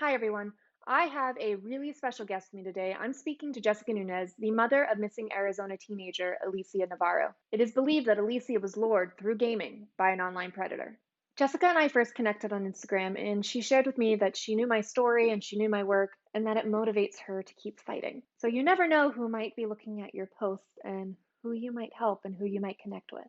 Hi, everyone. I have a really special guest with me today. I'm speaking to Jessica Nunez, the mother of missing Arizona teenager Alicia Navarro. It is believed that Alicia was lured through gaming by an online predator. Jessica and I first connected on Instagram, and she shared with me that she knew my story and she knew my work, and that it motivates her to keep fighting. So you never know who might be looking at your posts and who you might help and who you might connect with.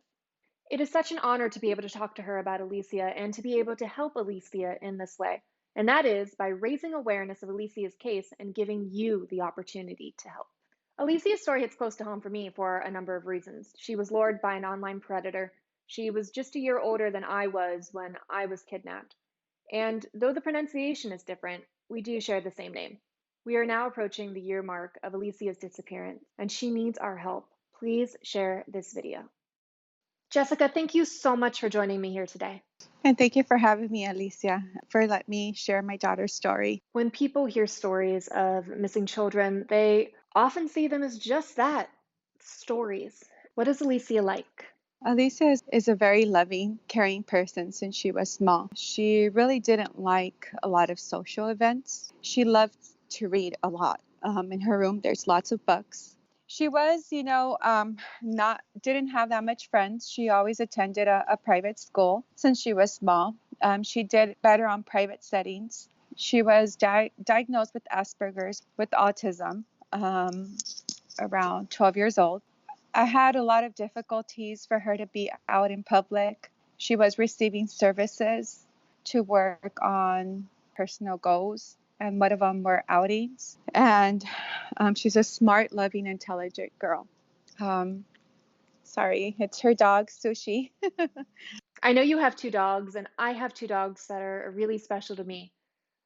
It is such an honor to be able to talk to her about Alicia and to be able to help Alicia in this way. And that is by raising awareness of Alicia's case and giving you the opportunity to help. Alicia's story hits close to home for me for a number of reasons. She was lured by an online predator. She was just a year older than I was when I was kidnapped. And though the pronunciation is different, we do share the same name. We are now approaching the year mark of Alicia's disappearance, and she needs our help. Please share this video. Jessica, thank you so much for joining me here today. And thank you for having me, Alicia, for letting me share my daughter's story. When people hear stories of missing children, they often see them as just that, stories. What is Alicia like? Alicia is a very loving, caring person since she was small. She really didn't like a lot of social events. She loved to read a lot. In her room, there's lots of books. She was, not didn't have that much friends. She always attended a private school since she was small. She did better on private settings. She was diagnosed with Asperger's with autism around 12 years old. I had a lot of difficulties for her to be out in public. She was receiving services to work on personal goals, and one of them were outings. And she's a smart, loving, intelligent girl. Sorry, it's her dog, Sushi. I know you have two dogs, and I have two dogs that are really special to me.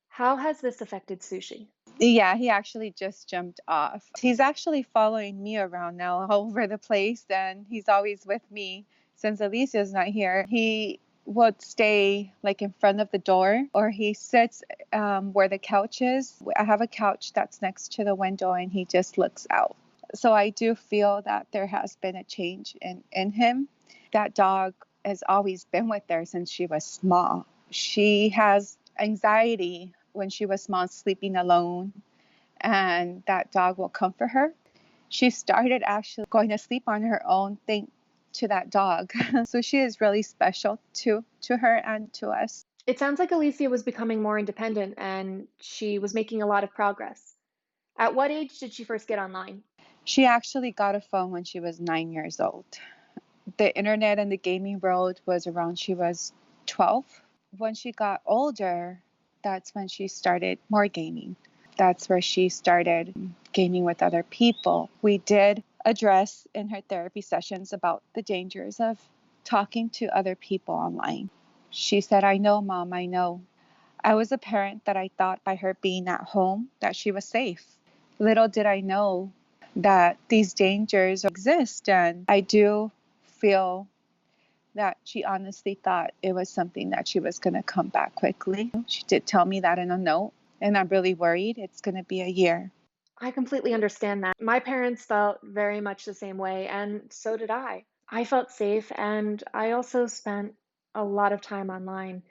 How has this affected Sushi? Yeah, he actually just jumped off. He's actually following me around now all over the place, and he's always with me since Alicia's not here. He would stay like in front of the door, or he sits where the couch is. I have a couch that's next to the window, and he just looks out. So I do feel that there has been a change in him. That dog has always been with her since she was small. She has anxiety when she was small, sleeping alone, and that dog will comfort her. She started actually going to sleep on her own thanks to that dog. So she is really special to her and to us. It sounds like Alicia was becoming more independent and she was making a lot of progress. At what age did she first get online? She actually got a phone when she was 9 years old. The internet and the gaming world was around she was 12. When she got older, that's when she started more gaming. That's where she started gaming with other people. We did address in her therapy sessions about the dangers of talking to other people online. She said, "I know, Mom, I know." I was a parent that I thought by her being at home that she was safe. Little did I know that these dangers exist, and I do feel that she honestly thought it was something that she was going to come back quickly. She did tell me that in a note, and I'm really worried it's going to be a year. I completely understand that. My parents felt very much the same way, and so did I. I felt safe, and I also spent a lot of time online.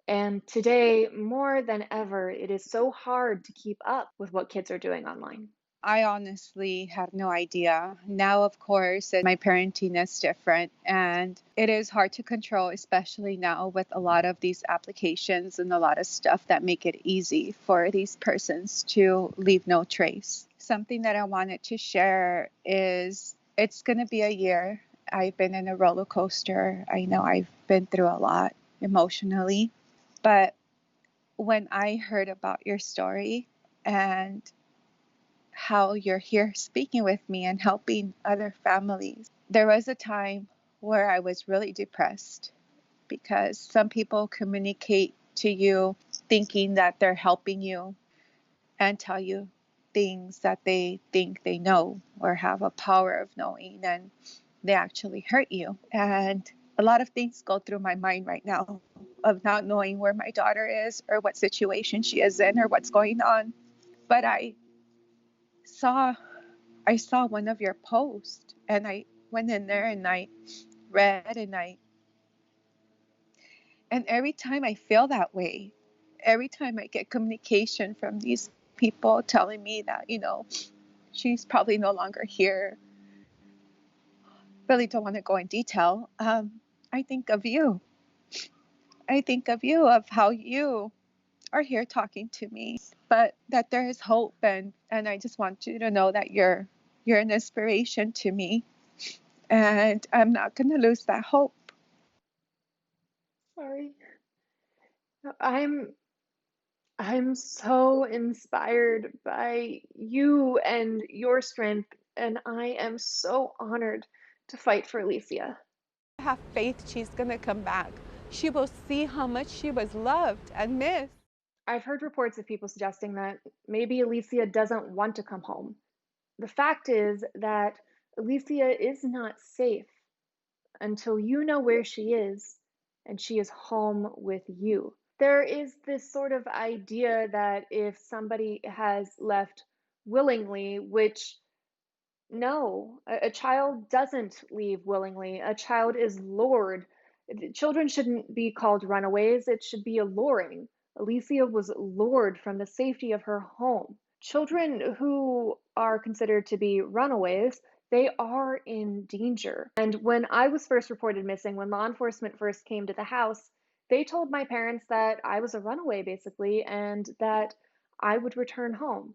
And today, more than ever, it is so hard to keep up with what kids are doing online. I honestly have no idea. Now, of course, my parenting is different, and it is hard to control, especially now with a lot of these applications and a lot of stuff that make it easy for these persons to leave no trace. Something that I wanted to share is it's going to be a year. I've been in a roller coaster. I know I've been through a lot emotionally, but when I heard about your story and how you're here speaking with me and helping other families. There was a time where I was really depressed because some people communicate to you thinking that they're helping you and tell you things that they think they know or have a power of knowing, and they actually hurt you. And a lot of things go through my mind right now of not knowing where my daughter is or what situation she is in or what's going on. But saw I saw one of your posts, and I went in there and I read, and every time I feel that way, every time I get communication from these people telling me that, she's probably no longer here, really don't want to go in detail. I think of you. I think of you, of how you are here talking to me, but that there is hope, and I just want you to know that you're an inspiration to me, and I'm not going to lose that hope. Sorry. I'm I'm so inspired by you and your strength, and I am so honored to fight for Alicia. I have faith she's going to come back. She will see how much she was loved and missed. I've heard reports of people suggesting that maybe Alicia doesn't want to come home. The fact is that Alicia is not safe until you know where she is and she is home with you. There is this sort of idea that if somebody has left willingly, which no, a child doesn't leave willingly. A child is lured. Children shouldn't be called runaways. It should be alluring. Alicia was lured from the safety of her home. Children who are considered to be runaways, they are in danger. And when I was first reported missing, when law enforcement first came to the house, they told my parents that I was a runaway, basically, and that I would return home.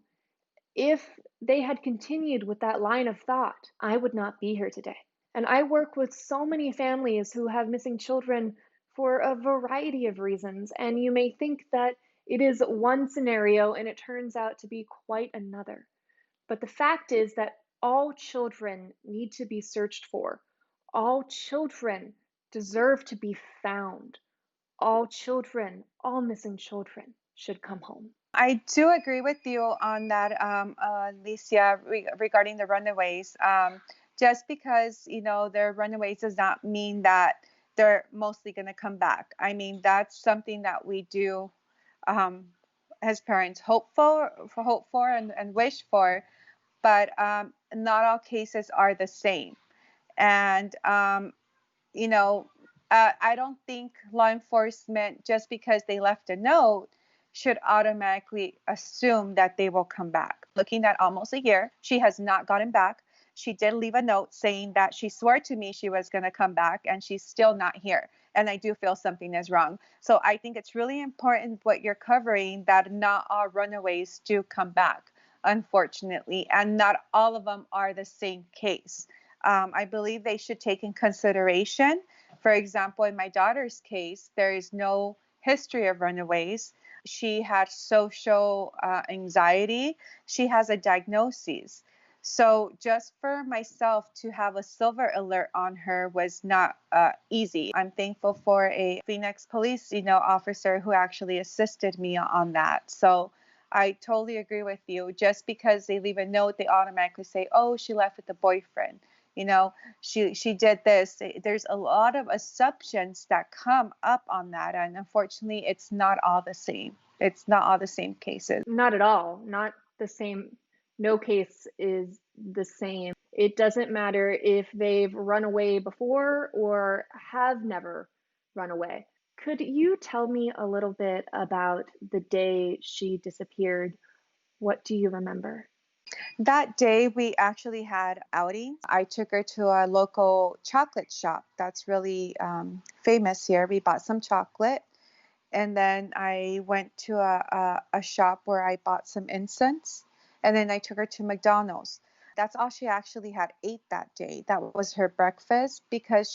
If they had continued with that line of thought, I would not be here today. And I work with so many families who have missing children for a variety of reasons. And you may think that it is one scenario and it turns out to be quite another. But the fact is that all children need to be searched for. All children deserve to be found. All children, all missing children should come home. I do agree with you on that, Alicia, regarding the runaways. Just because, they're runaways does not mean that they're mostly going to come back. I mean, that's something that we do um, as parents hope for and wish for, but not all cases are the same. And, you know, I don't think law enforcement, just because they left a note, should automatically assume that they will come back. Looking at almost a year, she has not gotten back. She did leave a note saying that she swore to me she was going to come back, and she's still not here. And I do feel something is wrong. So I think it's really important what you're covering, that not all runaways do come back, unfortunately, and not all of them are the same case. I believe they should take in consideration. For example, in my daughter's case, there is no history of runaways. She had social anxiety. She has a diagnosis. So just for myself to have a silver alert on her was not easy. I'm thankful for a Phoenix police, officer who actually assisted me on that. So I totally agree with you. Just because they leave a note, they automatically say, "Oh, she left with a boyfriend. She did this." There's a lot of assumptions that come up on that, and unfortunately, it's not all the same. It's not all the same cases. Not at all. Not the same. No case is the same. It doesn't matter if they've run away before or have never run away. Could you tell me a little bit about the day she disappeared? What do you remember? That day, we actually had outings. I took her to a local chocolate shop that's really famous here. We bought some chocolate, and then I went to a shop where I bought some incense, and then I took her to McDonald's. That's all she actually had ate that day. That was her breakfast, because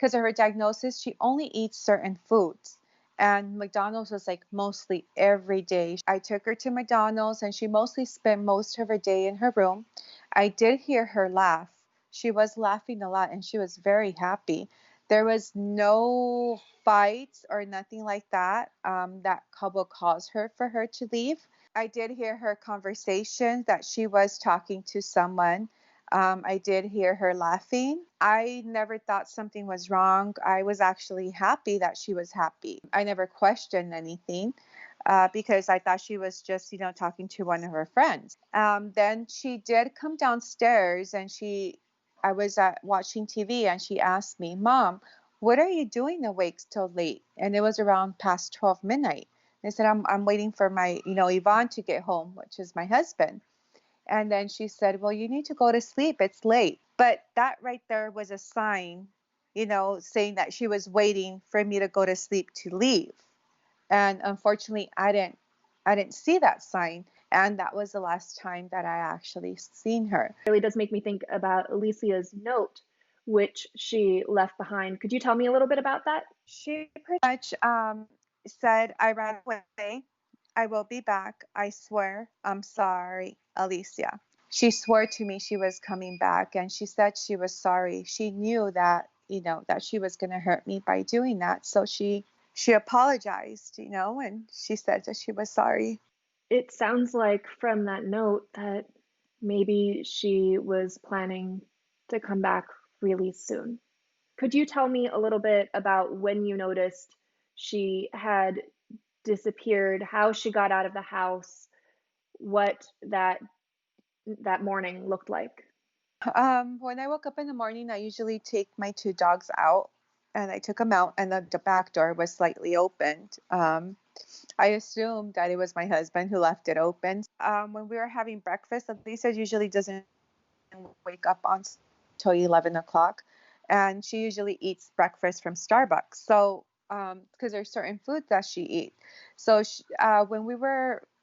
of her diagnosis, she only eats certain foods. And McDonald's was like mostly every day. I took her to McDonald's, and she mostly spent most of her day in her room. I did hear her laugh. She was laughing a lot, and she was very happy. There was no fights or nothing like that that will cause her for her to leave. I did hear her conversation that she was talking to someone. I did hear her laughing. I never thought something was wrong. I was actually happy that she was happy. I never questioned anything because I thought she was just, talking to one of her friends. Then she did come downstairs, and I was watching TV, and she asked me, "Mom, what are you doing awake till late?" And it was around past 12 midnight. I said, I'm waiting for my, Yvonne to get home, which is my husband. And then she said, well, you need to go to sleep. It's late. But that right there was a sign, saying that she was waiting for me to go to sleep to leave. And unfortunately, I didn't see that sign. And that was the last time that I actually seen her. It really does make me think about Alicia's note, which she left behind. Could you tell me a little bit about that? She pretty much said, I ran away. I will be back. I swear. I'm sorry, Alicia. She swore to me she was coming back, and she said she was sorry. She knew that, that she was going to hurt me by doing that. So she apologized, and she said that she was sorry. It sounds like from that note that maybe she was planning to come back really soon. Could you tell me a little bit about when you noticed she had disappeared, how she got out of the house, what that morning looked like? When I woke up in the morning, I usually take my two dogs out, and I took them out, and the back door was slightly opened. I assumed that it was my husband who left it open. When we were having breakfast, Lisa usually doesn't wake up until 11 o'clock, and she usually eats breakfast from Starbucks. So, because there's certain foods that she eats. So,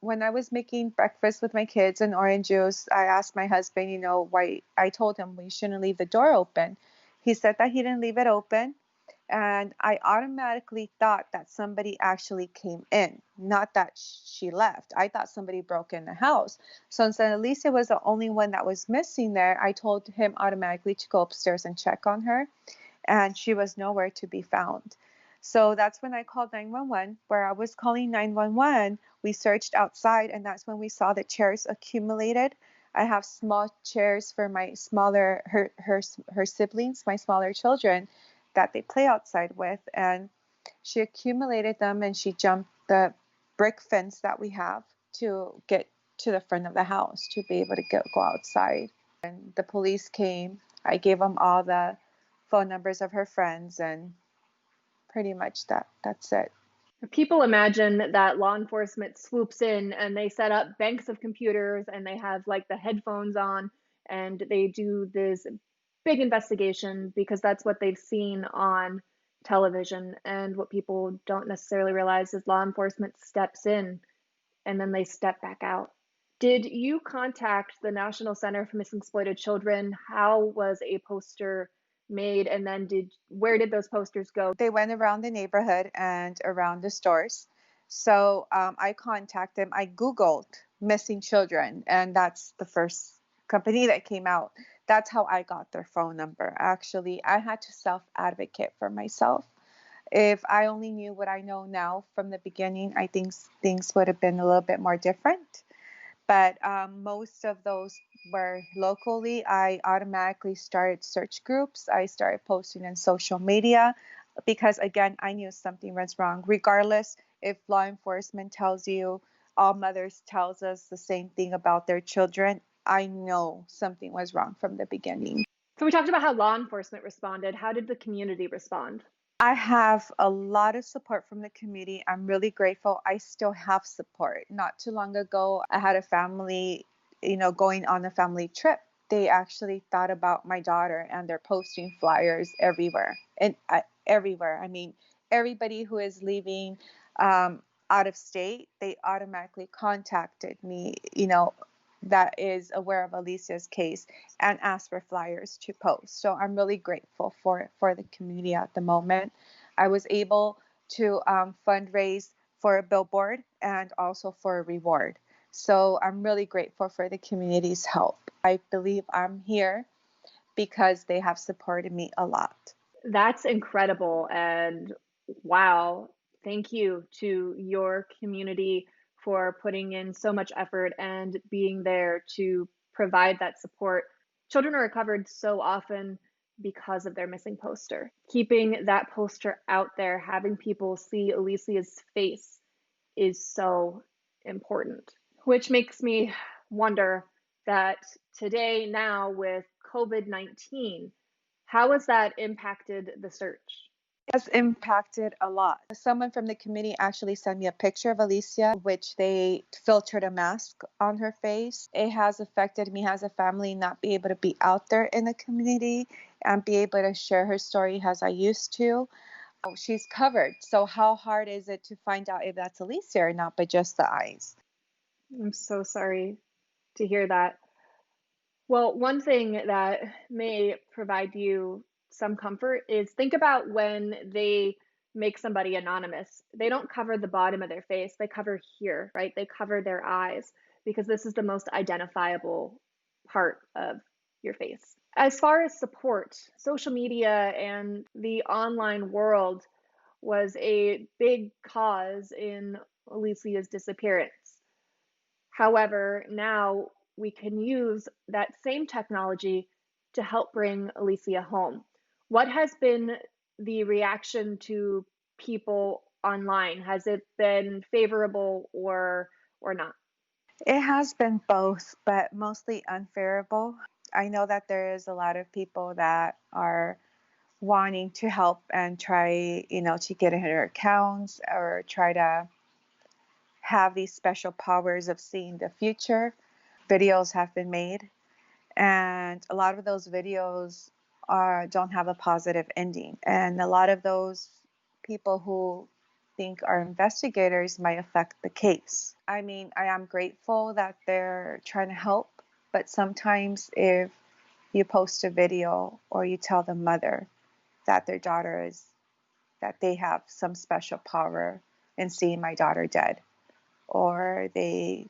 when I was making breakfast with my kids and orange juice, I asked my husband, why. I told him we shouldn't leave the door open. He said that he didn't leave it open. And I automatically thought that somebody actually came in, not that she left. I thought somebody broke in the house. So since Alicia was the only one that was missing there, I told him automatically to go upstairs and check on her. And she was nowhere to be found. So that's when I called 911. Where I was calling 911, we searched outside, and that's when we saw the chairs accumulated. I have small chairs for my smaller, her siblings, my smaller children, that they play outside with, and she accumulated them, and she jumped the brick fence that we have to get to the front of the house to be able to go outside. And the police came. I gave them all the phone numbers of her friends, and pretty much that's it. People imagine that law enforcement swoops in and they set up banks of computers and they have like the headphones on and they do this big investigation because that's what they've seen on television. And what people don't necessarily realize is law enforcement steps in and then they step back out. Did you contact the National Center for Missing Exploited Children? How was a poster made? And then where did those posters go? They went around the neighborhood and around the stores. So I contacted them. I Googled missing children, and that's the first company that came out. That's how I got their phone number. Actually, I had to self-advocate for myself. If I only knew what I know now from the beginning, I think things would have been a little bit more different. But most of those were locally. I automatically started search groups. I started posting on social media because, again, I knew something was wrong. Regardless if law enforcement tells you, all mothers tells us the same thing about their children, I know something was wrong from the beginning. So we talked about how law enforcement responded. How did the community respond? I have a lot of support from the community. I'm really grateful. I still have support. Not too long ago, I had a family, going on a family trip. They actually thought about my daughter, and they're posting flyers everywhere. And everywhere. I mean, everybody who is leaving out of state, they automatically contacted me, that is aware of Alicia's case, and ask for flyers to post. So I'm really grateful for the community at the moment. I was able to fundraise for a billboard and also for a reward. So I'm really grateful for the community's help. I believe I'm here because they have supported me a lot. That's incredible. And wow, thank you to your community for putting in so much effort and being there to provide that support. Children are recovered so often because of their missing poster. Keeping that poster out there, having people see Alicia's face is so important, which makes me wonder that today, now with COVID-19, how has that impacted the search? Has impacted a lot. Someone from the community actually sent me a picture of Alicia, which they filtered a mask on her face. It has affected me as a family not be able to be out there in the community and be able to share her story as I used to. She's covered. So how hard is it to find out if that's Alicia or not, but just the eyes? I'm so sorry to hear that. Well, one thing that may provide you some comfort is think about when they make somebody anonymous. They don't cover the bottom of their face, they cover here, right? They cover their eyes because this is the most identifiable part of your face. As far as support, social media and the online world was a big cause in Alicia's disappearance. However, now we can use that same technology to help bring Alicia home. What has been the reaction to people online? Has it been favorable or not? It has been both, but mostly unfavorable. I know that there is a lot of people that are wanting to help and try, to get into her accounts or try to have these special powers of seeing the future. Videos have been made, and a lot of those videos don't have a positive ending. And a lot of those people who think are investigators might affect the case. I mean, I am grateful that they're trying to help, but sometimes if you post a video or you tell the mother that their daughter is, that they have some special power in seeing my daughter dead, or they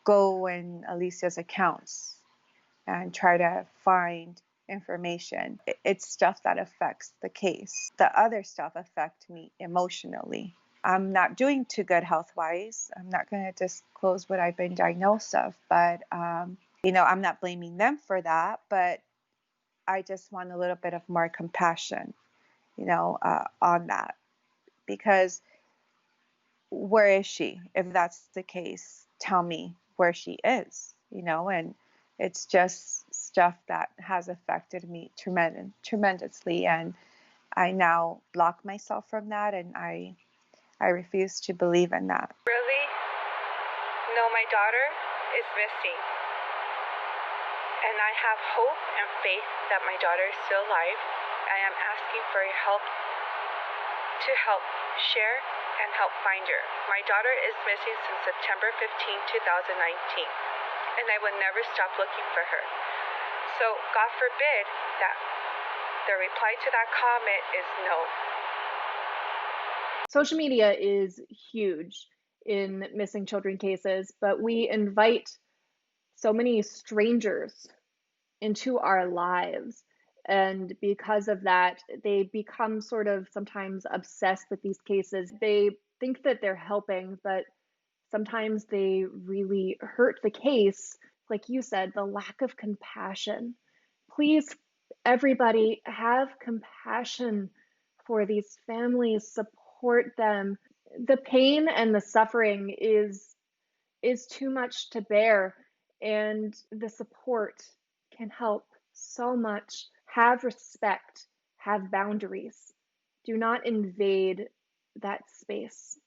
go in Alicia's accounts and try to find information. It's stuff that affects the case. The other stuff affect me emotionally. I'm not doing too good health-wise. I'm not going to disclose what I've been diagnosed of, but I'm not blaming them for that, but I just want a little bit of more compassion, on that, because where is she? If that's the case, tell me where she is, and it's just stuff that has affected me tremendously. And I now block myself from that, and I refuse to believe in that. Really? No, my daughter is missing. And I have hope and faith that my daughter is still alive. I am asking for your help to help share and help find her. My daughter is missing since September 15, 2019, and I will never stop looking for her. So God forbid that the reply to that comment is no. Social media is huge in missing children cases, but we invite so many strangers into our lives. And because of that, they become sort of sometimes obsessed with these cases. They think that they're helping, but sometimes they really hurt the case. Like you said, the lack of compassion. Please, everybody, have compassion for these families, support them. The pain and the suffering is too much to bear, and the support can help so much. Have respect, have boundaries. Do not invade that space.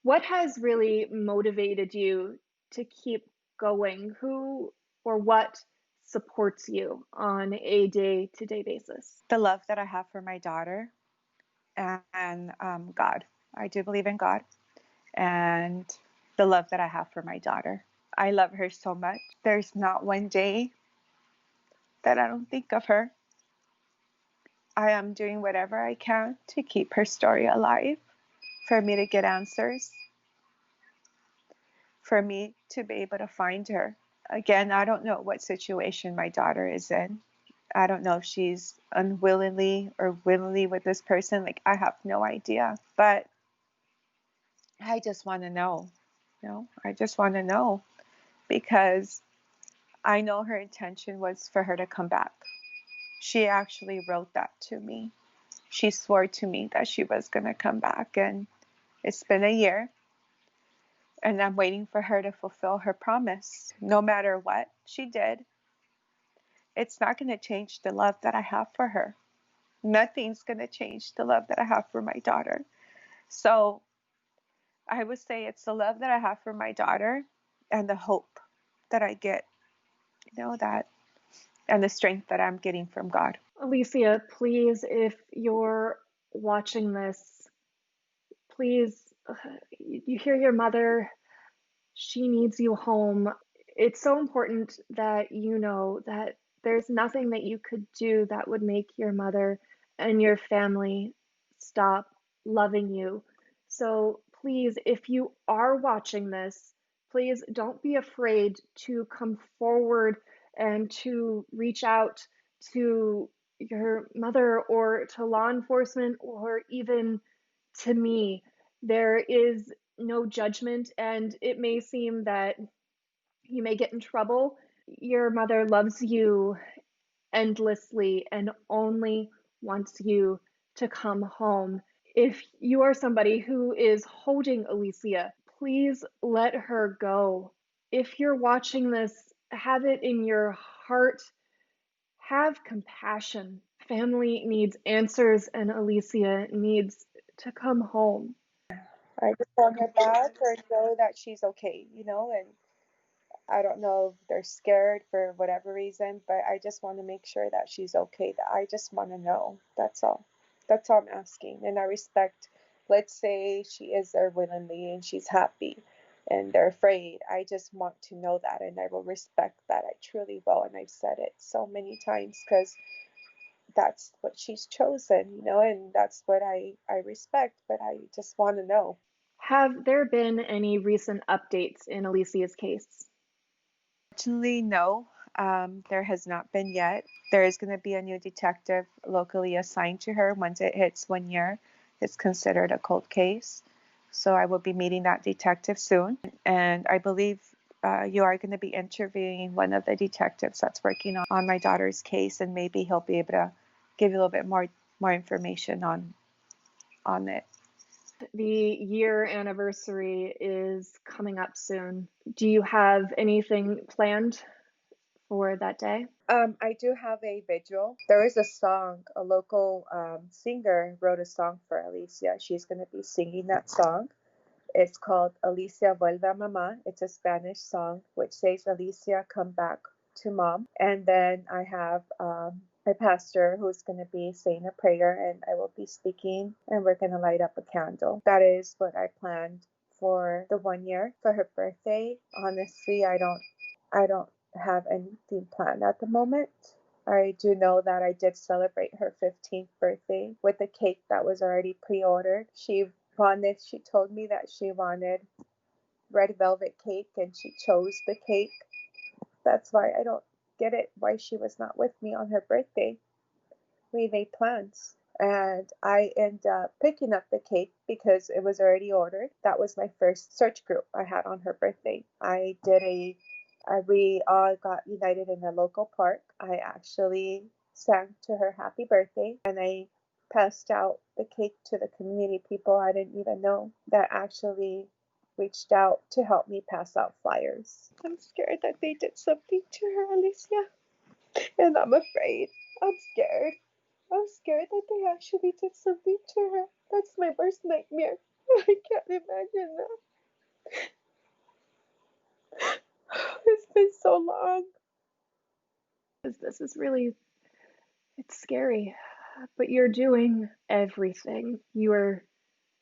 What has really motivated you to keep going? Who or what supports you on a day-to-day basis? The love that I have for my daughter and God. I do believe in God, and the love that I have for my daughter. I love her so much. There's not one day that I don't think of her. I am doing whatever I can to keep her story alive, for me to get answers, for me to be able to find her. Again, I don't know what situation my daughter is in. I don't know if she's unwillingly or willingly with this person. Like, I have no idea. But I just want to know. I just want to know, because I know her intention was for her to come back. She actually wrote that to me. She swore to me that she was going to come back, and it's been a year, and I'm waiting for her to fulfill her promise. No matter what she did, it's not going to change the love that I have for her. Nothing's going to change the love that I have for my daughter. So I would say it's the love that I have for my daughter and the hope that I get, that, and the strength that I'm getting from God. Alicia, please, if you're watching this, please, you hear your mother. She needs you home. It's so important that you know that there's nothing that you could do that would make your mother and your family stop loving you. So please, if you are watching this, please don't be afraid to come forward and to reach out to your mother or to law enforcement or even to me. There is no judgment, and it may seem that you may get in trouble. Your mother loves you endlessly and only wants you to come home. If you are somebody who is holding Alicia, please let her go. If you're watching this, have it in your heart. Have compassion. Family needs answers, and Alicia needs to come home. I just want her back or know that she's okay, and I don't know if they're scared for whatever reason, but I just want to make sure that she's okay. That I just want to know. That's all. That's all I'm asking. And I respect, let's say she is there willingly and she's happy and they're afraid. I just want to know that, and I will respect that. I truly will. And I've said it so many times because that's what she's chosen, and that's what I respect, but I just want to know. Have there been any recent updates in Alicia's case? Fortunately, no. There has not been yet. There is going to be a new detective locally assigned to her once it hits 1 year. It's considered a cold case. So I will be meeting that detective soon. And I believe you are going to be interviewing one of the detectives that's working on my daughter's case, and maybe he'll be able to give you a little bit more information on it. The year anniversary is coming up soon. Do you have anything planned for that day? I do have a vigil. There is a song, a local singer wrote a song for Alicia. She's going to be singing that song. It's called Alicia Vuelve a Mamá. It's a Spanish song which says, Alicia, come back to mom. And then I have my pastor who's going to be saying a prayer, and I will be speaking, and we're going to light up a candle. That is what I planned for the 1 year for her birthday. Honestly, I don't have anything planned at the moment. I do know that I did celebrate her 15th birthday with a cake that was already pre-ordered. She told me that she wanted red velvet cake, and she chose the cake. That's why I don't get it, why she was not with me on her birthday. We made plans, and I ended up picking up the cake because it was already ordered. That was my first search group I had on her birthday. We all got united in a local park. I actually sang to her happy birthday, and I passed out the cake to the community people I didn't even know that actually reached out to help me pass out flyers. I'm scared that they did something to her, Alicia, and I'm afraid. I'm scared. I'm scared that they actually did something to her. That's my worst nightmare. I can't imagine that. It's been so long. This is really, it's scary, but you're doing everything. You are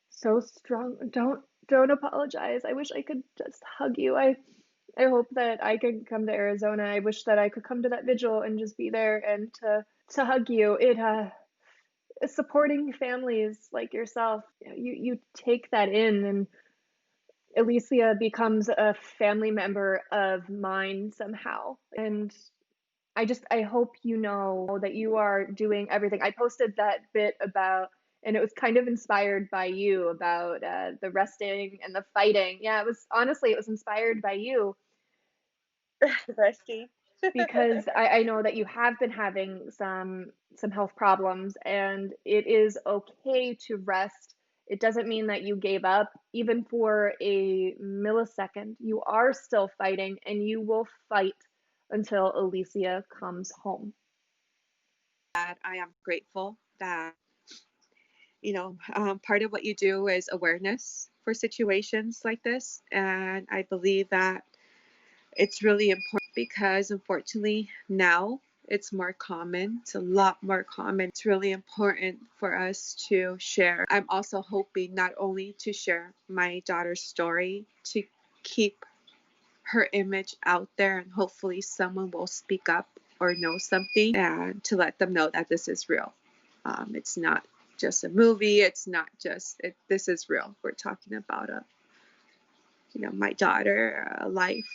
so strong. Don't apologize. I wish I could just hug you. I hope that I could come to Arizona. I wish that I could come to that vigil and just be there and to hug you. It supporting families like yourself, you take that in, and Alicia becomes a family member of mine somehow. And I hope you know that you are doing everything. I posted that bit about, and it was kind of inspired by you about the resting and the fighting. Yeah, it was inspired by you. Rusty. Because I know that you have been having some health problems, and it is okay to rest. It doesn't mean that you gave up. Even for a millisecond, you are still fighting, and you will fight until Alicia comes home. That I am grateful that, part of what you do is awareness for situations like this. And I believe that it's really important because unfortunately now it's more common. It's a lot more common. It's really important for us to share. I'm also hoping not only to share my daughter's story, to keep her image out there, and hopefully someone will speak up or know something and to let them know that this is real. It's not just a movie. It's not just, this is real. We're talking about my daughter, a life,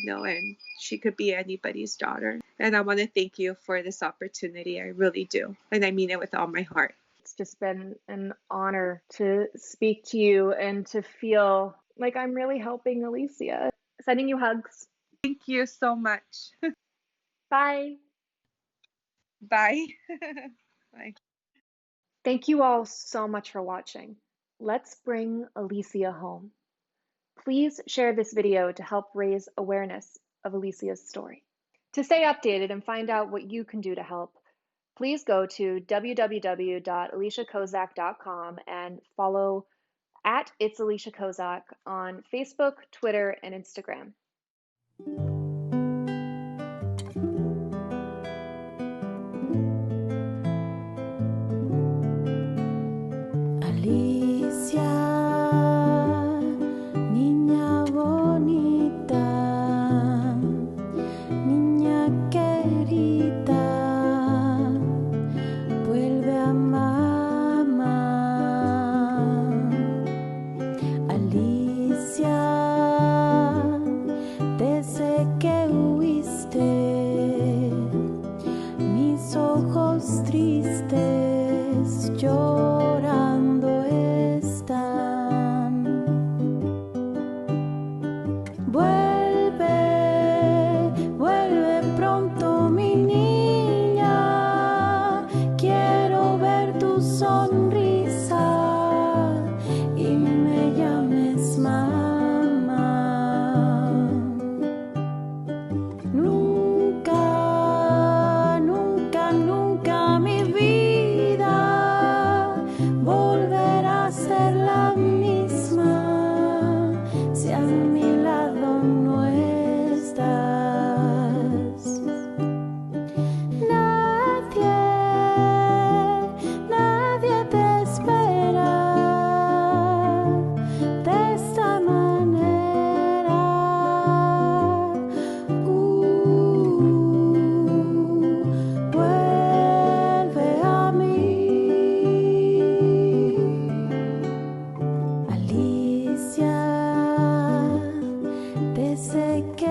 and she could be anybody's daughter. And I want to thank you for this opportunity. I really do. And I mean it with all my heart. It's just been an honor to speak to you and to feel like I'm really helping Alicia. Sending you hugs. Thank you so much. Bye. Bye. Bye. Thank you all so much for watching. Let's bring Alicia home. Please share this video to help raise awareness of Alicia's story. To stay updated and find out what you can do to help, please go to www.aliciakozak.com and follow @It's Alicia Kozak on Facebook, Twitter, and Instagram. Alicia, niña bonita, niña querida, vuelve a mamá. Alicia, desde que huiste, mis ojos tristes llorando están. Vuelve, vuelve pronto mi niña, quiero ver tu sonrisa y me llames mamá. Nunca, nunca, nunca mi vida volverá a ser la misma si a mi lado no estás. Nadie, nadie te espera de esta manera. Vuelve a mí, Alicia, desde que